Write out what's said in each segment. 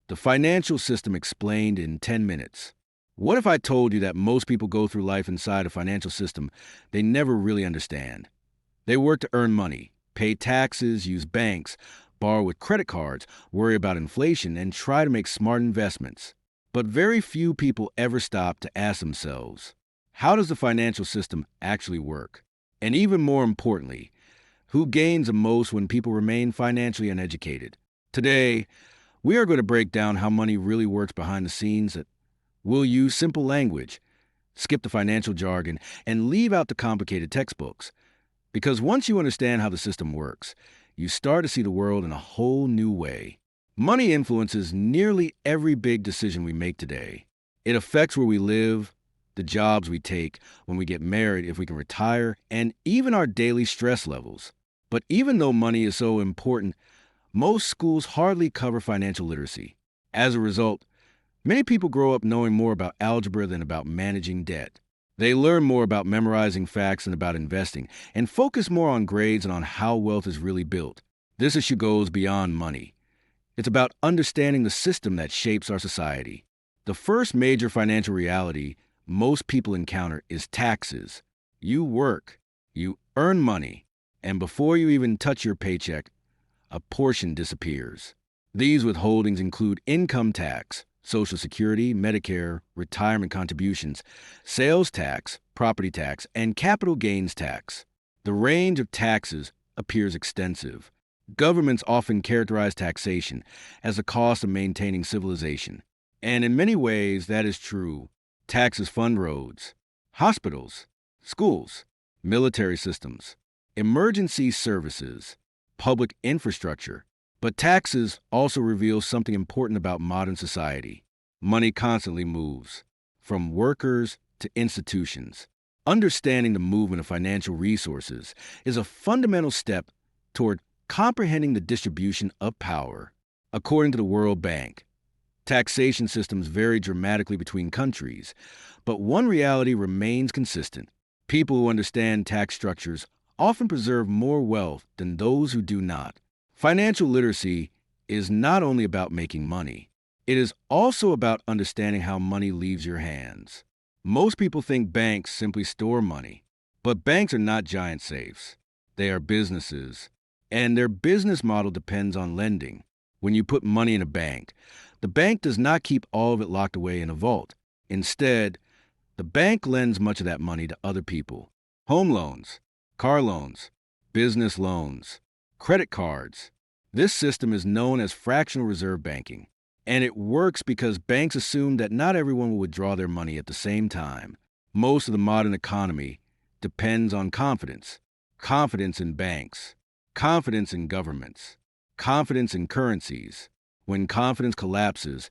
The financial system explained in 10 minutes. What if I told you that most people go through life inside a financial system they never really understand? They work to earn money, pay taxes, use banks, borrow with credit cards, worry about inflation, and try to make smart investments. But very few people ever stop to ask themselves, how does the financial system actually work? And even more importantly, who gains the most when people remain financially uneducated? Today, we are going to break down how money really works behind the scenes. We'll use simple language, skip the financial jargon, and leave out the complicated textbooks. Because once you understand how the system works, you start to see the world in a whole new way. Money influences nearly every big decision we make today. It affects where we live, the jobs we take, when we get married, if we can retire, and even our daily stress levels. But even though money is so important, most schools hardly cover financial literacy. As a result, many people grow up knowing more about algebra than about managing debt. They learn more about memorizing facts than about investing, and focus more on grades and on how wealth is really built. This issue goes beyond money. It's about understanding the system that shapes our society. The first major financial reality most people encounter is taxes. You work, you earn money, and before you even touch your paycheck, a portion disappears. These withholdings include income tax, Social Security, Medicare, retirement contributions, sales tax, property tax, and capital gains tax. The range of taxes appears extensive. Governments often characterize taxation as the cost of maintaining civilization. And in many ways, that is true. Taxes fund roads, hospitals, schools, military systems, emergency services, public infrastructure. But taxes also reveal something important about modern society. Money constantly moves, from workers to institutions. Understanding the movement of financial resources is a fundamental step toward comprehending the distribution of power. According to the World Bank, taxation systems vary dramatically between countries, but one reality remains consistent. People who understand tax structures often preserve more wealth than those who do not. Financial literacy is not only about making money, it is also about understanding how money leaves your hands. Most people think banks simply store money, but banks are not giant safes. They are businesses, and their business model depends on lending. When you put money in a bank, the bank does not keep all of it locked away in a vault. Instead, the bank lends much of that money to other people. Home loans, car loans, business loans, credit cards. This system is known as fractional reserve banking, and it works because banks assume that not everyone will withdraw their money at the same time. Most of the modern economy depends on confidence. Confidence in banks, confidence in governments, confidence in currencies. When confidence collapses,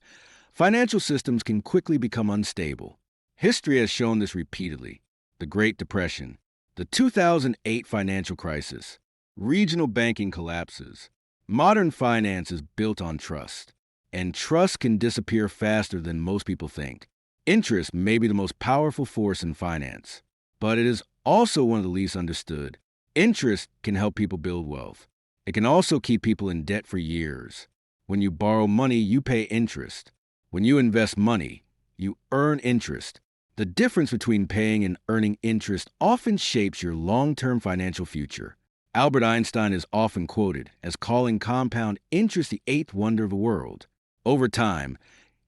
financial systems can quickly become unstable. History has shown this repeatedly. The Great Depression, the 2008 financial crisis, regional banking collapses. Modern finance is built on trust, and trust can disappear faster than most people think. Interest may be the most powerful force in finance, but it is also one of the least understood. Interest can help people build wealth. It can also keep people in debt for years. When you borrow money, you pay interest. When you invest money, you earn interest. The difference between paying and earning interest often shapes your long-term financial future. Albert Einstein is often quoted as calling compound interest the eighth wonder of the world. Over time,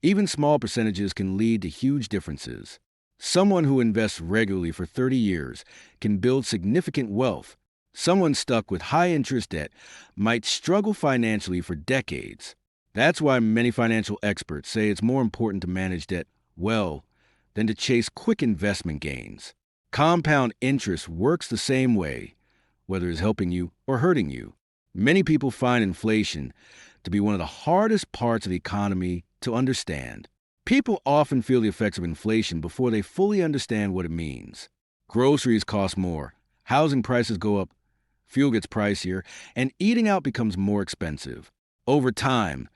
even small percentages can lead to huge differences. Someone who invests regularly for 30 years can build significant wealth. Someone stuck with high-interest debt might struggle financially for decades. That's why many financial experts say it's more important to manage debt well than to chase quick investment gains. Compound interest works the same way, whether it's helping you or hurting you. Many people find inflation to be one of the hardest parts of the economy to understand. People often feel the effects of inflation before they fully understand what it means. Groceries cost more, housing prices go up, fuel gets pricier, and eating out becomes more expensive. Over time,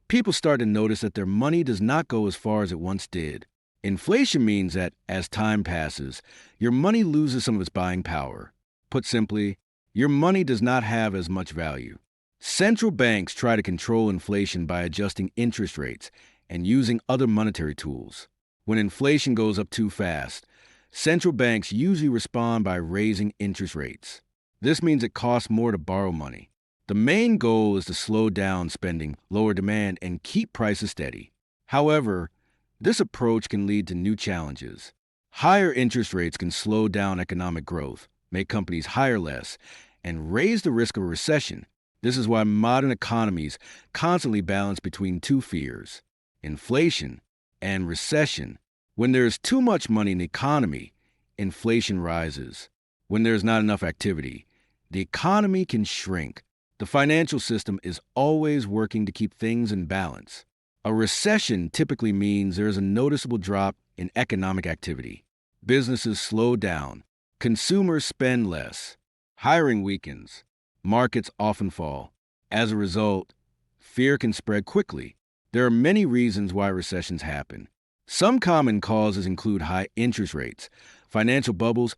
people start to notice that their money does not go as far as it once did. Inflation means that, as time passes, your money loses some of its buying power. Put simply, your money does not have as much value. Central banks try to control inflation by adjusting interest rates and using other monetary tools. When inflation goes up too fast, central banks usually respond by raising interest rates. This means it costs more to borrow money. The main goal is to slow down spending, lower demand, and keep prices steady. However, this approach can lead to new challenges. Higher interest rates can slow down economic growth, make companies hire less, and raise the risk of a recession. This is why modern economies constantly balance between two fears: inflation and recession. When there is too much money in the economy, inflation rises. When there is not enough activity, the economy can shrink. The financial system is always working to keep things in balance. A recession typically means there is a noticeable drop in economic activity. Businesses slow down. Consumers spend less. Hiring weakens. Markets often fall. As a result, fear can spread quickly. There are many reasons why recessions happen. Some common causes include high interest rates, financial bubbles,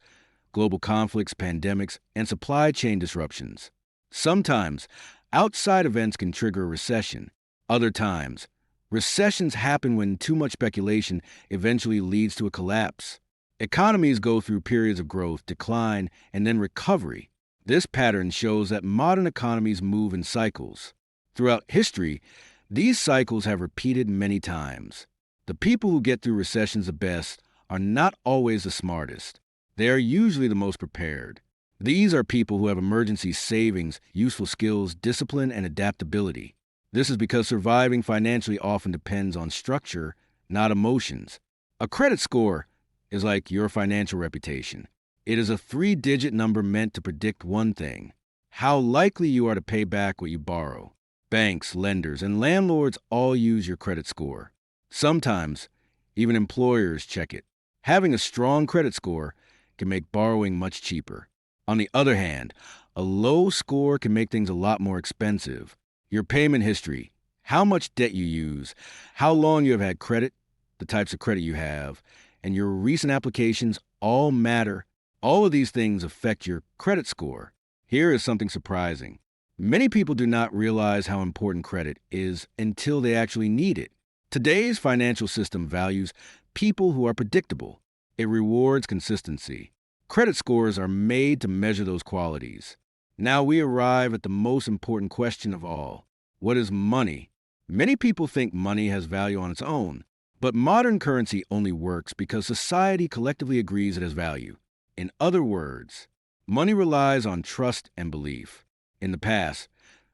global conflicts, pandemics, and supply chain disruptions. Sometimes, outside events can trigger a recession. Other times, recessions happen when too much speculation eventually leads to a collapse. Economies go through periods of growth, decline, and then recovery. This pattern shows that modern economies move in cycles. Throughout history, these cycles have repeated many times. The people who get through recessions the best are not always the smartest. They are usually the most prepared. These are people who have emergency savings, useful skills, discipline, and adaptability. This is because surviving financially often depends on structure, not emotions. A credit score is like your financial reputation. It is a 3-digit number meant to predict one thing: how likely you are to pay back what you borrow. Banks, lenders, and landlords all use your credit score. Sometimes, even employers check it. Having a strong credit score can make borrowing much cheaper. On the other hand, a low score can make things a lot more expensive. Your payment history, how much debt you use, how long you have had credit, the types of credit you have, and your recent applications all matter. All of these things affect your credit score. Here is something surprising. Many people do not realize how important credit is until they actually need it. Today's financial system values people who are predictable. It rewards consistency. Credit scores are made to measure those qualities. Now we arrive at the most important question of all. What is money? Many people think money has value on its own, but modern currency only works because society collectively agrees it has value. In other words, money relies on trust and belief. In the past,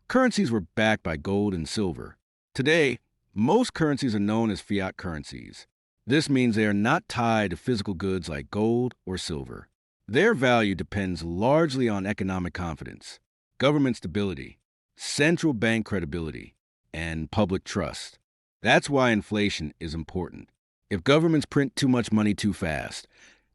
currencies were backed by gold and silver. Today, most currencies are known as fiat currencies. This means they are not tied to physical goods like gold or silver. Their value depends largely on economic confidence, government stability, central bank credibility, and public trust. That's why inflation is important. If governments print too much money too fast,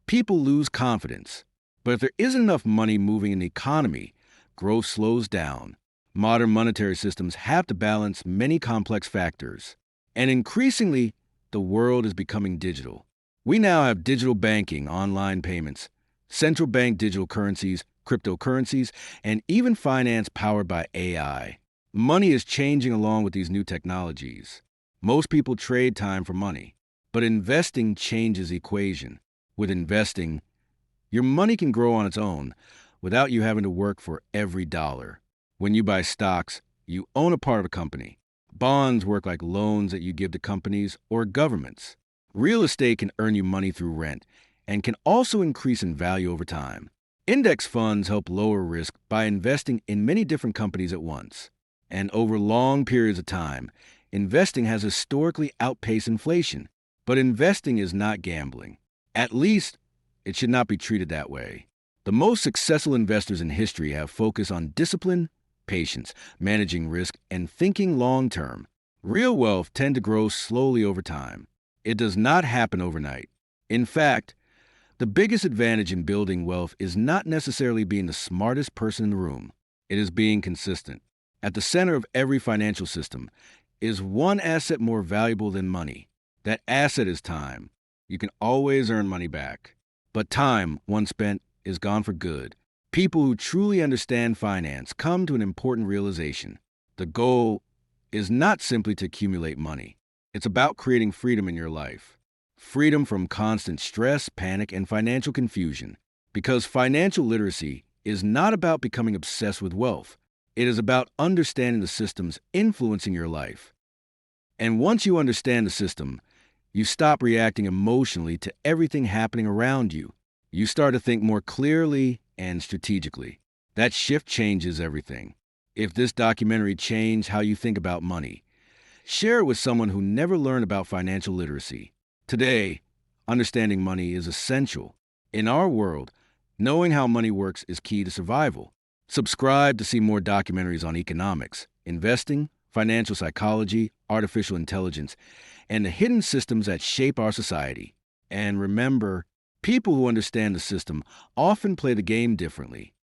people lose confidence. But if there isn't enough money moving in the economy, growth slows down. Modern monetary systems have to balance many complex factors. And increasingly, the world is becoming digital. We now have digital banking, online payments, central bank digital currencies, cryptocurrencies, and even finance powered by AI. Money is changing along with these new technologies. Most people trade time for money, but investing changes the equation. With investing, your money can grow on its own without you having to work for every dollar. When you buy stocks, you own a part of a company. Bonds work like loans that you give to companies or governments. Real estate can earn you money through rent and can also increase in value over time. Index funds help lower risk by investing in many different companies at once. And over long periods of time, investing has historically outpaced inflation. But investing is not gambling. At least, it should not be treated that way. The most successful investors in history have focused on discipline, patience, managing risk, and thinking long-term. Real wealth tends to grow slowly over time. It does not happen overnight. In fact, the biggest advantage in building wealth is not necessarily being the smartest person in the room. It is being consistent. At the center of every financial system is one asset more valuable than money. That asset is time. You can always earn money back. But time, once spent, is gone for good. People who truly understand finance come to an important realization. The goal is not simply to accumulate money. It's about creating freedom in your life. Freedom from constant stress, panic, and financial confusion. Because financial literacy is not about becoming obsessed with wealth. It is about understanding the systems influencing your life. And once you understand the system, you stop reacting emotionally to everything happening around you. You start to think more clearly and strategically. That shift changes everything. If this documentary changed how you think about money, share it with someone who never learned about financial literacy. Today, understanding money is essential. In our world, knowing how money works is key to survival. Subscribe to see more documentaries on economics, investing, financial psychology, artificial intelligence, and the hidden systems that shape our society. And remember, people who understand the system often play the game differently.